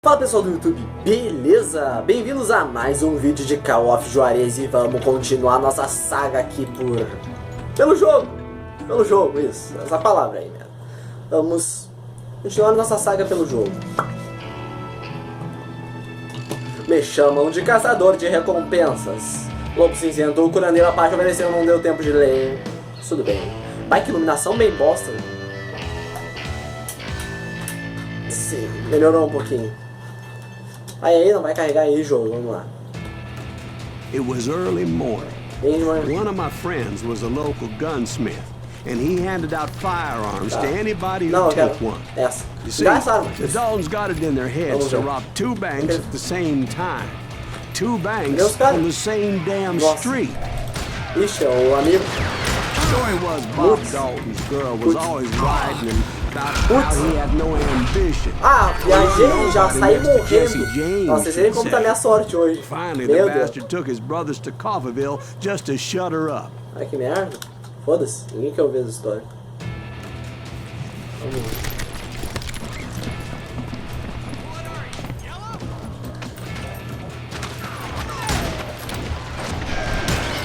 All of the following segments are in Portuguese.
Fala pessoal do YouTube, beleza? Bem-vindos a mais um vídeo de Call of Juarez e vamos continuar nossa saga aqui pelo jogo, isso, essa palavra aí, né? Vamos continuar nossa saga pelo jogo. Me chamam de caçador de recompensas. Lobo cinzento, o curandeiro Apache ofereceu, não deu tempo de ler. Tudo bem. Vai que iluminação bem bosta. Sim, melhorou um pouquinho. Aí, não vai carregar aí, jogo, vamos lá. It was early morning. One of my friends was a local gunsmith, and he handed out firearms to anybody who took one. Essa. You see, the Daltons got it in their heads to rob two banks at the same time. Two banks on the same damn street. Ixi, o amigo. The story was Bob Dalton's girl was always riding him about how he had no ambition. Ah, viajei, já saí morrendo. Nossa, vocês verem como tá minha sorte hoje. Finally, the bastard took his brothers to Coffeyville just to shut her up. Ai, que merda. Foda-se, ninguém quer ouvir essa história. Vamos ver.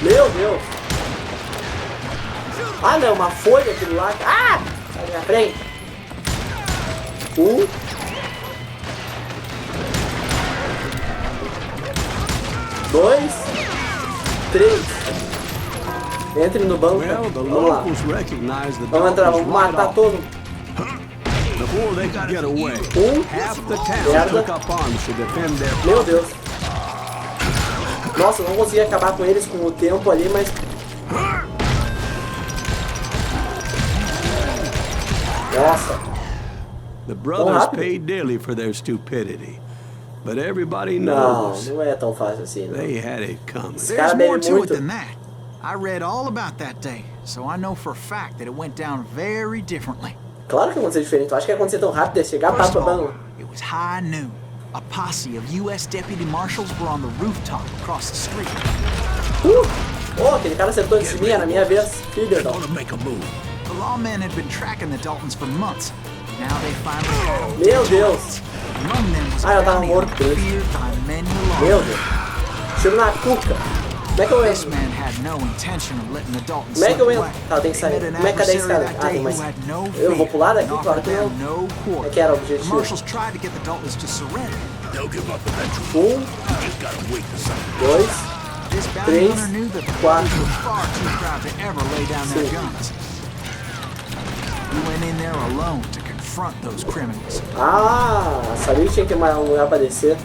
Meu Deus! Ah não, uma folha aquilo lá. Ah! Sai da minha frente. 1 2 3. Entre no banco. Vamos lá. Vamos entrar, vamos matar todo. Merda. Meu Deus. Nossa, eu não consegui acabar com eles com o tempo ali, mas... Nossa. The brothers paid dearly for their stupidity, but everybody knows. Não é tão fácil assim, não. They had it coming. There's more to it than that. I read all about that day, so I know for a fact that it went down very differently. Claro que aconteceu diferente. Eu acho que ia acontecer tão rápido, ia chegar para banco. It was high noon. A posse of U.S. deputy marshals were on the rooftop across the street. Oh, aquele cara acertou em cima, na minha vez. Filho da... The lawmen had been tracking the Daltons for months. Now they finally had them. Meu Deus. Among them was Ah, eu tava morto. feared by many Meu lawyers. Deus. Tiro na cuca. Como é que eu This entro? man had no intention of letting the Daltons Como é que eu slip entro? away. Tá, tem que sair. They met an Como é que cadê esse cara? adversary that Ah, day tem mais. who had no Eu vou pular daqui? fear and Claro que offered não. them no É quarter. que era o The objetivo. marshals tried to get the Daltons to surrender. 1 2 This bounty 3 hunter knew that the 4 brothers were far too proud to ever lay down their guns. He went in there alone to confront those criminals. Ah, sabia que tinha que ter mais um lugar pra descer.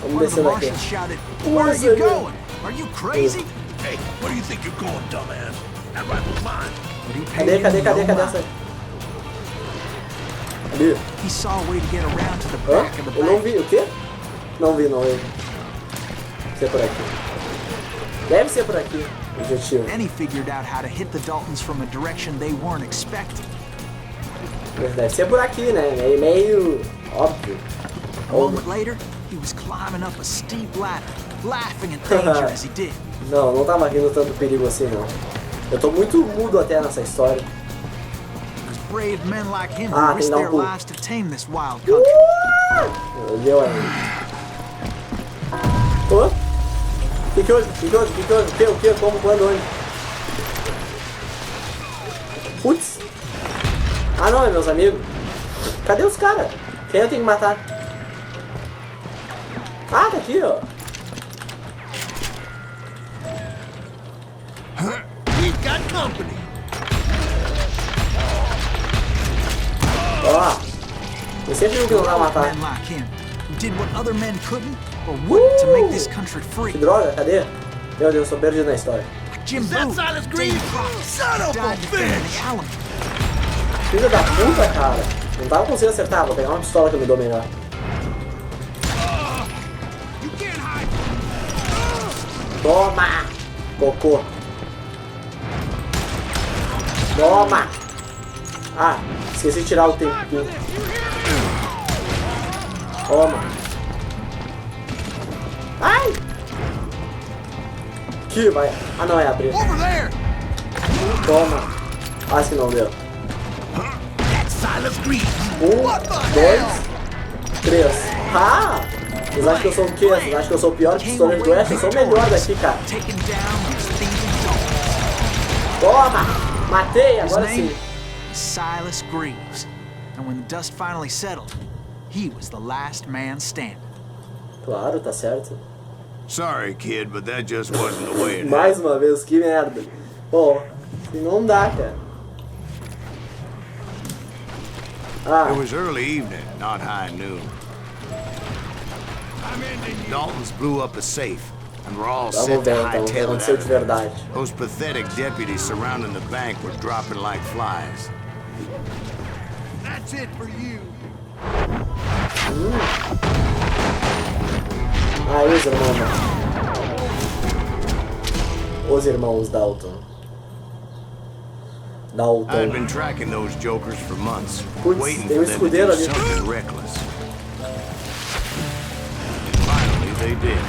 Vamos One of the descer daqui. marshals shouted, "Where are you going? Are you crazy?" Hey, where do you think you're going, dumbass? That rifle's mine. But he paid Cadê him no essa? mind. Cadê? He saw a way to get around to the Hã? back of the Eu não bank. vi, o quê? Não vi. Deve ser por aqui. Deve ser por aqui, o objetivo. Then he figured out how to hit the Daltons from a direction they weren't expecting. Deve ser por aqui, né? É meio óbvio. A moment later, he was climbing up a steep ladder, laughing at danger as he did. Não tava rindo tanto perigo assim, não. Eu tô muito mudo até nessa história. It was brave men like him Ah, who risked tem que dar their pulo. lives to tame this wild country. Deu aí. Ô? Que hoje? O que? Como? Quando? Onde? Putz. Ah não, é meus amigos. Cadê os caras? Quem eu tenho que matar? Ah, tá aqui, ó. We've got company. Ó. Eu sempre digo que não vai matar. Men like him who did what other men couldn't or wouldn't to make this country free. Que droga, cadê? Meu Deus, eu tô perdido na história. Jim Is that Boo, Silas Green? Dave Crockett, Son of a died defending bitch! the Alamo. Filha da puta, cara. Não tava conseguindo acertar. Vou pegar uma pistola que eu me dou melhor. You can't hide. Toma! Cocô. Toma! Ah, esqueci de tirar o tempinho. Toma! Ai! Aqui, vai. Ah, não, é abrir. Over there! Toma. Acho que não deu. That's Silas Green. 1, 2, 3. Ah! Vocês acham que eu sou o quê? Vocês acham que eu sou o pior pistoleiro do Oeste? Eu sou o melhor daqui, cara. Toma! Matei, agora sim. Silas Greaves. And when the dust finally settled, he was the last man standing. Claro, tá certo. Sorry, kid, but that just wasn't the way it Mais uma vez, que merda. Pô, não dá, cara. Ah. It was early evening, not high noon. Daltons blew up a safe, and we're all set to hightail it out. Those pathetic deputies surrounding the bank were dropping like flies. That's it for you. Aí, os irmãos Dalton. I'd been tracking those jokers for months, Puts, waiting for them to do something reckless. And finally, they did.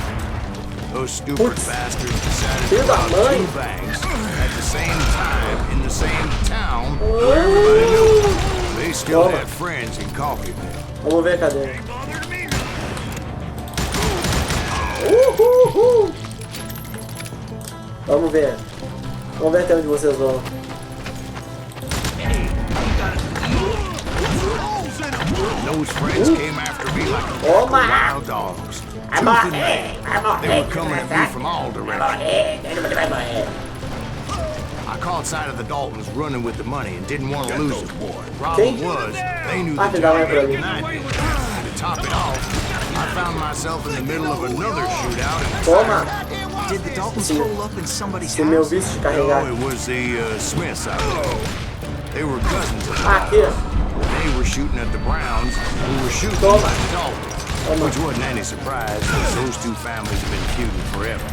Those stupid bastards decided to rob 2 banks at the same time in the same town where everybody knew they still had friends in Coffeeville. Vamos ver, cadê? Vamos ver. Vamos ver até onde vocês vão. Those friends came after me like a pack of wild dogs. Tooth and nail. They were coming at me from all directions. I caught sight of the Daltons running with the money and didn't want to lose it. Problem was, they knew the job better than I did. To top it off, I found myself in the middle of another shootout. Did the Daltons roll up in somebody's house? No, it was the Smiths out there. They were cousins of here. They were shooting at the Browns, who were shooting at the Daltons. Which wasn't any surprise, since those 2 families have been feuding forever.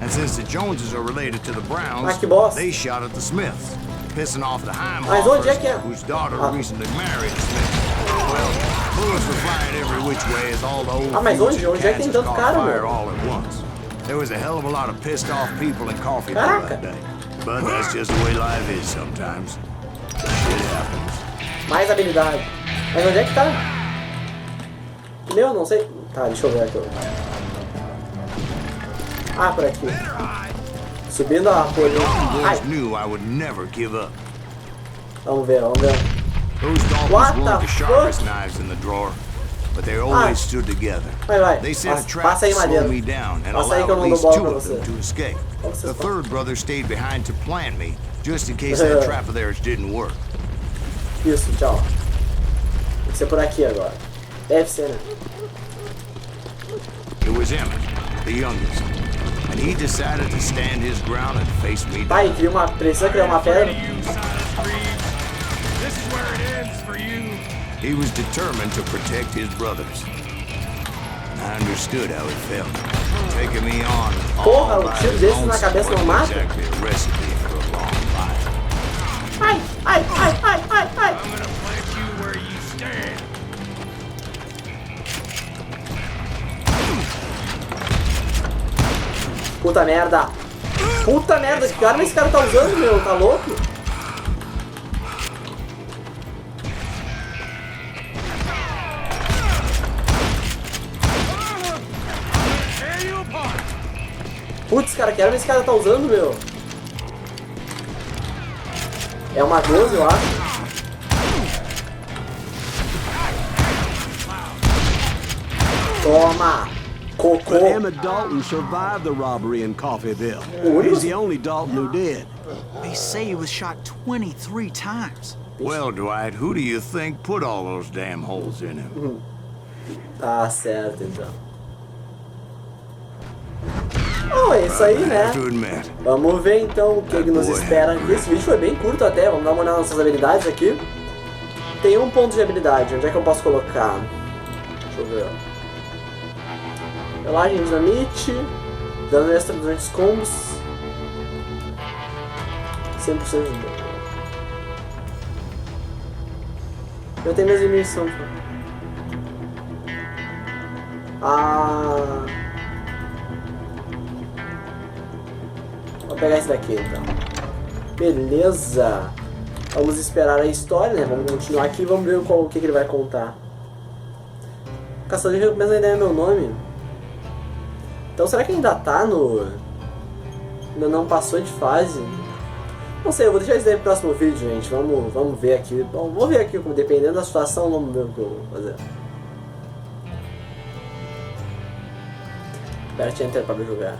And since the Joneses are related to the Browns, they shot at the Smiths, pissing off the Heimhoffers, whose daughter recently married a Smith. Well, bullets were flying every which way as all the old feuds in Kansas caught fire all at once. There was a hell of a lot of pissed off people in Coffeeville that day. But that's just the way life is sometimes. Shit happens. Mais habilidade. Mas onde é que tá? Meu, não sei. Tá, deixa eu ver aqui. Ah, por aqui. Subindo a folha. Ai. Vamos ver, vamos ver. Those Daltons weren't the sharpest knives in the drawer, but they always stood together. Vai. They set a trap to slow me down and allowed at least 2 of them to escape. The 3rd brother stayed behind to plant me, just in case that trap of theirs didn't work. Isso, tchau. Tem que ser por aqui agora. Deve ser, né? It was Emmett, the youngest, and he decided to stand his ground and face me down. Vai, precisa criar uma pedra. He was determined to protect his brothers. I understood how it felt, taking me on all by his own wasn't exactly a recipe for a long life. Ai. I'm gonna plant you where you stand. Puta merda. Puta merda, que arma esse cara tá usando, meu? Tá louco? Putz, cara, que arma esse cara tá usando, meu? É uma 12, eu acho. Toma! Cocô! But Emmett Dalton survived the robbery in Coffeeville. He's the only Dalton who did. They say he was shot 23 times. Well, Dwight, who do you think put all those damn holes in him? Tá certo, então. Bom, é isso aí, né? Vamos ver então o que nos espera aqui. Esse vídeo foi bem curto até, vamos dar uma olhada nas nossas habilidades aqui. Tem 1 ponto de habilidade, onde é que eu posso colocar? Deixa eu ver. Relagem, dinamite, dano extra durante os combos. 100% de dano. Eu tenho minhas diminuições. Vou pegar esse daqui então. Beleza. Vamos esperar a história, né? Vamos continuar aqui e vamos ver o que ele vai contar. Caçador de recompensa ainda é meu nome. Então será que ainda tá no... Ainda não passou de fase? Não sei, eu vou deixar isso daí pro próximo vídeo, gente. Vamos ver aqui. Bom, vou ver aqui, dependendo da situação, vamos ver o que eu vou fazer. Aperte Enter para jogar.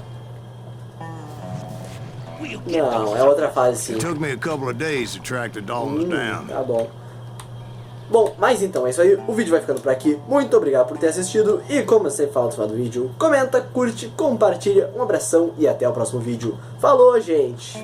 Não, é outra fase sim. It took me a couple of days to track the Daltons down. Tá bom. Bom, mas então é isso aí, o vídeo vai ficando por aqui. Muito obrigado por ter assistido e como eu sempre falo no final do vídeo, comenta, curte, compartilha, um abração e até o próximo vídeo. Falou, gente!